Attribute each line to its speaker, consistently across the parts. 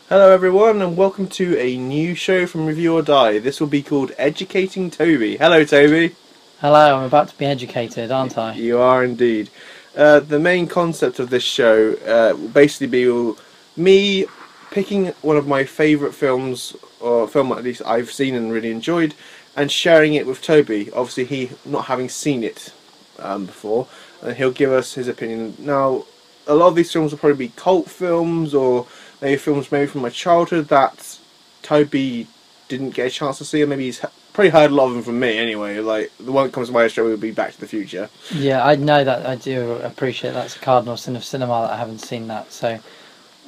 Speaker 1: Hello everyone and welcome to a new show from Review or Die. This will be called Educating Toby. Hello Toby.
Speaker 2: Hello, I'm about to be educated, aren't I?
Speaker 1: You are indeed. The main concept of this show will basically be me picking one of my favourite films, or film at least I've seen and really enjoyed, and sharing it with Toby. Obviously he not having seen it before, and he'll give us his opinion. Now, a lot of these films will probably be cult films or maybe films from my childhood that Toby didn't get a chance to see, or maybe he's probably heard a lot of them from me anyway. Like the one that comes to my show would be Back to the Future.
Speaker 2: Yeah, I know that. I do appreciate that's a cardinal sin of cinema that I haven't seen that. So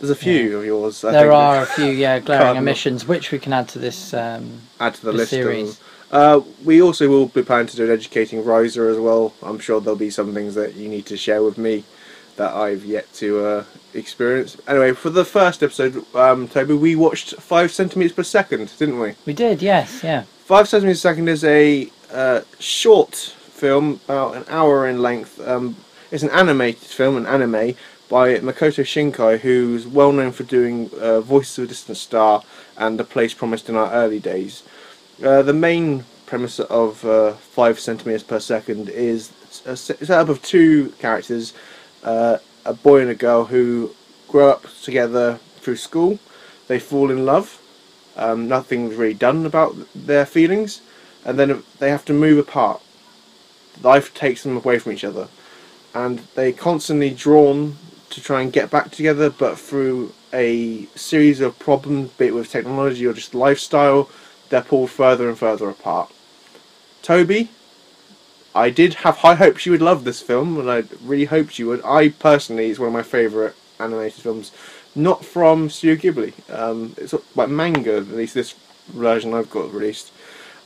Speaker 1: there's a few of yours.
Speaker 2: There are a few, glaring omissions, which we can add to this.
Speaker 1: Add to the list
Speaker 2: series.
Speaker 1: We also will be planning to do an educating riser as well. I'm sure there'll be some things that you need to share with me that I've yet to experience. Anyway, for the first episode, Toby, we watched 5 centimeters per second, didn't we?
Speaker 2: We did, yes, yeah.
Speaker 1: 5 centimeters per second is a short film, about an hour in length. It's an animated film, an anime, by Makoto Shinkai, who's well known for doing Voices of a Distant Star and The Place Promised in Our Early Days. The main premise of 5 centimeters per second is a setup of two characters, a boy and a girl who grow up together through school. They fall in love. Nothing's really done about their feelings, and then they have to move apart. Life takes them away from each other, and they're constantly drawn to try and get back together, but through a series of problems, be it with technology or just lifestyle, they're pulled further and further apart. Toby, I did have high hopes you would love this film, and I really hoped you would. I personally, it's one of my favourite animated films, not from Studio Ghibli. It's like manga, at least this version I've got released.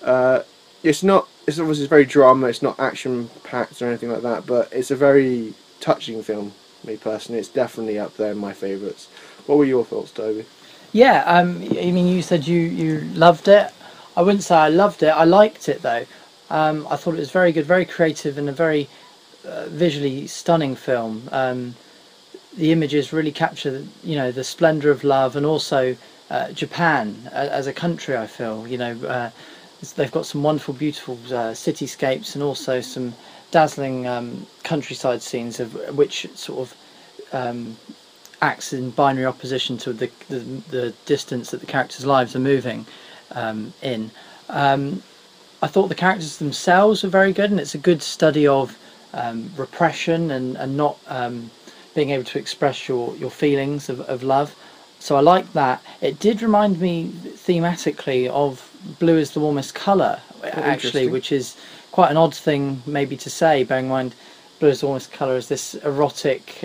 Speaker 1: It's obviously very drama, it's not action packed or anything like that, but it's a very touching film, me personally. It's definitely up there in my favourites. What were your thoughts, Toby?
Speaker 2: Yeah, I mean, you said you loved it. I wouldn't say I loved it, I liked it though. I thought it was very good, very creative, and a very visually stunning film. The images really capture, the splendour of love, and also Japan as a country. I feel, they've got some wonderful, beautiful cityscapes, and also some dazzling countryside scenes, of which sort of acts in binary opposition to the distance that the characters' lives are moving in. I thought the characters themselves were very good, and it's a good study of repression and not being able to express your feelings of love. So I like that. It did remind me thematically of Blue is the Warmest Colour, actually, which is quite an odd thing maybe to say, bearing in mind Blue is the Warmest Colour is this erotic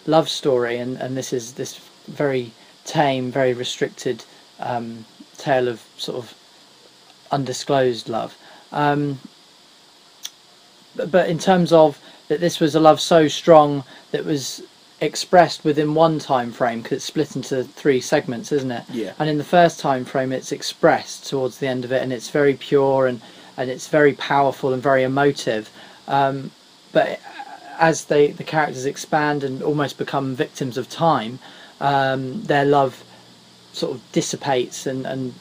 Speaker 2: love story, and this is this very tame, very restricted tale of sort of undisclosed love. But in terms of that, this was a love so strong that was expressed within one time frame, because it's split into 3 segments, isn't it?
Speaker 1: Yeah.
Speaker 2: And in the first time frame it's expressed towards the end of it, and it's very pure and it's very powerful and very emotive. But as the characters expand and almost become victims of time, their love sort of dissipates and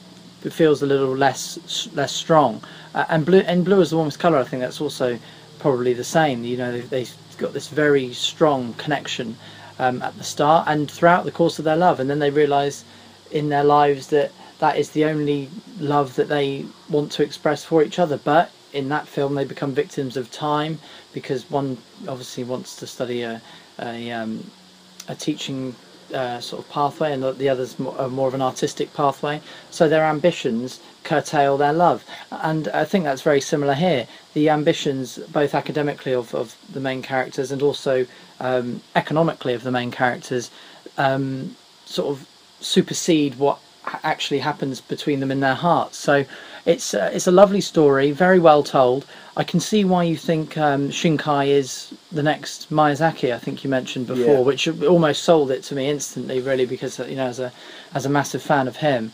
Speaker 2: it feels a little less strong. And blue is the warmest colour. I think that's also probably the same. You know, they've got this very strong connection at the start and throughout the course of their love, and then they realise in their lives that that is the only love that they want to express for each other. But in that film, they become victims of time, because one obviously wants to study a teaching sort of pathway, and the other's more of an artistic pathway. So their ambitions curtail their love, and I think that's very similar here. The ambitions, both academically of the main characters and also economically of the main characters, sort of supersede what actually happens between them in their hearts. So it's a lovely story, very well told. I can see why you think Shinkai is the next Miyazaki. I think you mentioned before, which almost sold it to me instantly, really, because you know, as a massive fan of him,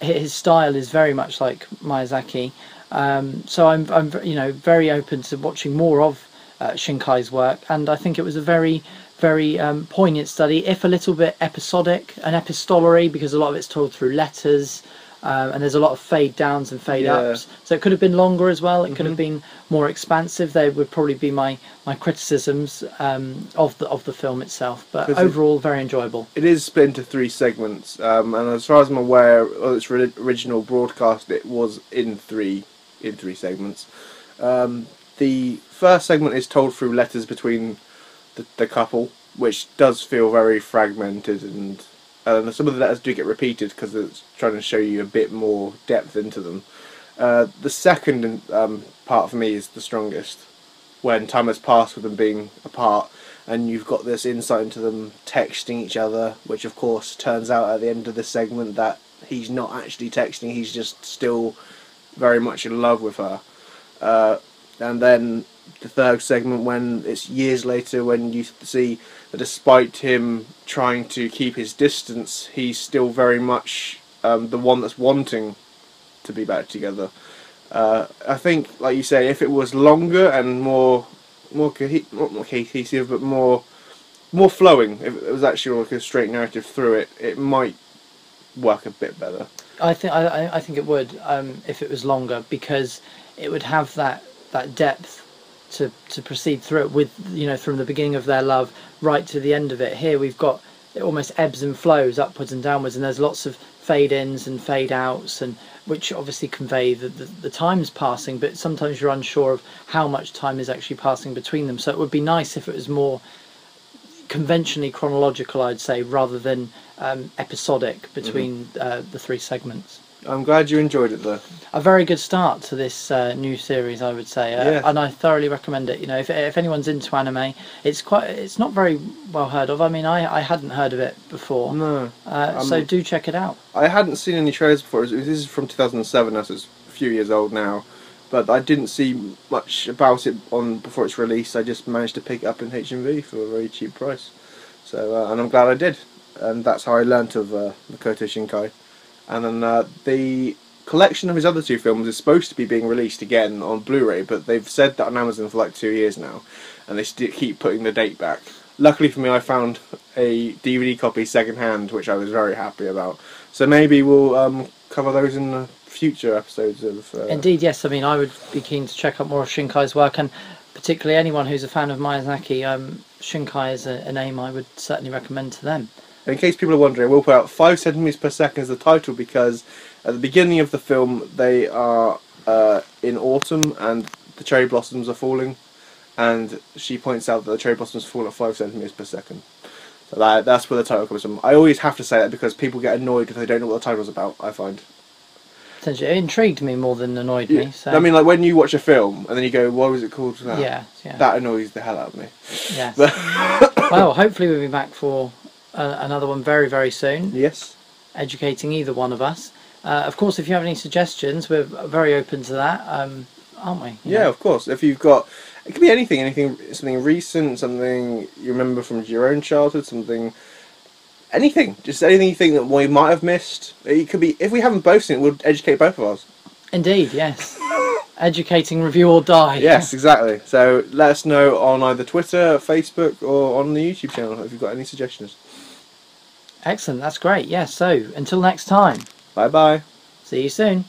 Speaker 2: his style is very much like Miyazaki. So I'm you know, very open to watching more of Shinkai's work, and I think it was a very poignant study, if a little bit episodic and epistolary, because a lot of it's told through letters, and there's a lot of fade downs and fade ups. So it could have been longer as well. It could have been more expansive. They would probably be my criticisms of the film itself. But overall, very enjoyable. It
Speaker 1: is split into 3 segments, and as far as I'm aware, of its original broadcast, it was in three segments. The first segment is told through letters between the couple, which does feel very fragmented, and some of the letters do get repeated because it's trying to show you a bit more depth into them. The second part for me is the strongest, when time has passed with them being apart, and you've got this insight into them texting each other, which of course turns out at the end of the segment that he's not actually texting, he's just still very much in love with her. And then the third segment, when it's years later, when you see that despite him trying to keep his distance, he's still very much the one that's wanting to be back together. I think, like you say, if it was longer and more cohesive, but more flowing, if it was actually like a straight narrative through it, it might work a bit better.
Speaker 2: I think it would, if it was longer, because it would have that depth to proceed through it with, you know, from the beginning of their love right to the end of it. Here we've got, it almost ebbs and flows upwards and downwards, and there's lots of fade ins and fade outs, and which obviously convey the time's passing, but sometimes you're unsure of how much time is actually passing between them. So it would be nice if it was more conventionally chronological, I'd say, rather than episodic between the 3 segments.
Speaker 1: I'm glad you enjoyed it, though.
Speaker 2: A very good start to this new series, I would say, and I thoroughly recommend it. You know, if anyone's into anime, it's not very well heard of. I mean, I hadn't heard of it before.
Speaker 1: No.
Speaker 2: So do check it out.
Speaker 1: I hadn't seen any trailers before. This is from 2007, so it's a few years old now. But I didn't see much about it before its release. I just managed to pick it up in HMV for a very cheap price. So, and I'm glad I did. And that's how I learnt of Makoto Shinkai. And then the collection of his other 2 films is supposed to be being released again on Blu-ray, but they've said that on Amazon for like 2 years now, and they keep putting the date back. Luckily for me, I found a DVD copy second-hand, which I was very happy about. So maybe we'll cover those in the future episodes of...
Speaker 2: Indeed, yes. I mean, I would be keen to check out more of Shinkai's work, and particularly anyone who's a fan of Miyazaki, Shinkai is a name I would certainly recommend to them.
Speaker 1: In case people are wondering, we'll put out 5 centimeters per second as the title, because at the beginning of the film they are in autumn and the cherry blossoms are falling, and she points out that the cherry blossoms fall at 5 centimeters per second. So that's where the title comes from. I always have to say that because people get annoyed if they don't know what the title's about, I find.
Speaker 2: Essentially, it intrigued me more than annoyed me. So.
Speaker 1: I mean, like when you watch a film and then you go, "Why was it called that?"
Speaker 2: Yeah.
Speaker 1: That annoys the hell out of me.
Speaker 2: Yes. Well, hopefully we'll be back for another one very, very soon.
Speaker 1: Yes.
Speaker 2: Educating either one of us. Of course, if you have any suggestions, we're very open to that, aren't we?
Speaker 1: Yeah, of course. If you've got, it could be anything, something recent, something you remember from your own childhood, anything, just anything you think that we might have missed. It could be, if we haven't both seen it, we'll educate both of us.
Speaker 2: Indeed, yes. Educating, review or die.
Speaker 1: Yes, exactly. So let us know on either Twitter, Facebook, or on the YouTube channel if you've got any suggestions.
Speaker 2: Excellent, that's great. Yeah, so until next time.
Speaker 1: Bye bye.
Speaker 2: See you soon.